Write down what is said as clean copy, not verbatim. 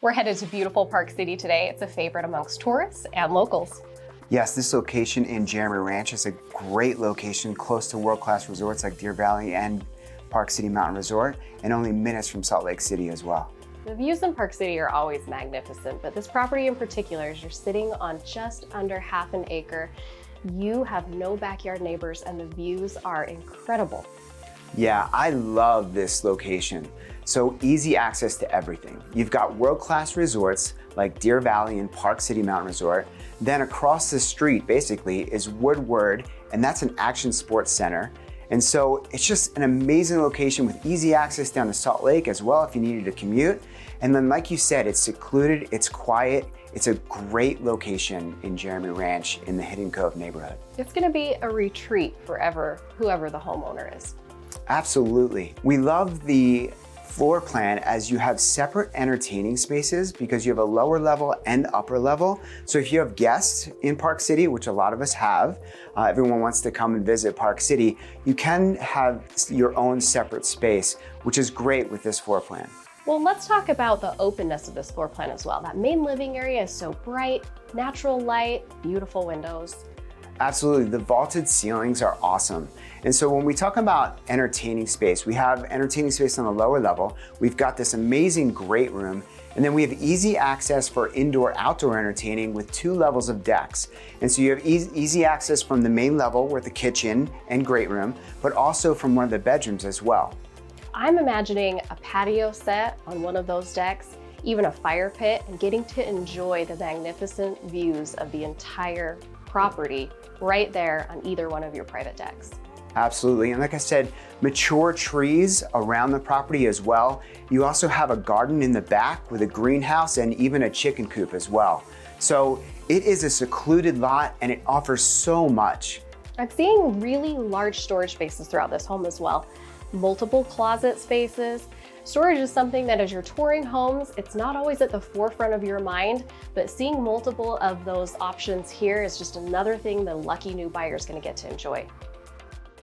We're headed to beautiful Park City today. It's a favorite amongst tourists and locals. Yes, this location in Jeremy Ranch is a great location close to world-class resorts like Deer Valley and Park City Mountain Resort, and only minutes from Salt Lake City as well. The views in Park City are always magnificent, but this property in particular, as you're sitting on just under half an acre, you have no backyard neighbors and the views are incredible. Yeah, I love this location. So easy access to everything. You've got world-class resorts like Deer Valley and Park City Mountain Resort. Then across the street, basically, is Woodward, and that's an action sports center. And so it's just an amazing location with easy access down to Salt Lake as well if you needed to commute. And then like you said, it's secluded, it's quiet, it's a great location in Jeremy Ranch in the Hidden Cove neighborhood. It's gonna be a retreat for whoever the homeowner is. Absolutely. We love the floor plan as you have separate entertaining spaces because you have a lower level and upper level. So if you have guests in Park City, which a lot of us have, everyone wants to come and visit Park City, you can have your own separate space, which is great with this floor plan. Well, let's talk about the openness of this floor plan as well. That main living area is so bright, natural light, beautiful windows. Absolutely, the vaulted ceilings are awesome. And so when we talk about entertaining space, we have entertaining space on the lower level. We've got this amazing great room, and then we have easy access for indoor-outdoor entertaining with 2 levels of decks. And so you have easy access from the main level with the kitchen and great room, but also from one of the bedrooms as well. I'm imagining a patio set on one of those decks, even a fire pit, and getting to enjoy the magnificent views of the entire property right there on either one of your private decks. Absolutely, and like I said, mature trees around the property as well. You also have a garden in the back with a greenhouse and even a chicken coop as well. So it is a secluded lot and it offers so much. I'm seeing really large storage spaces throughout this home as well. Multiple closet spaces. Storage is something that as you're touring homes, it's not always at the forefront of your mind, but seeing multiple of those options here is just another thing the lucky new buyer is going to get to enjoy.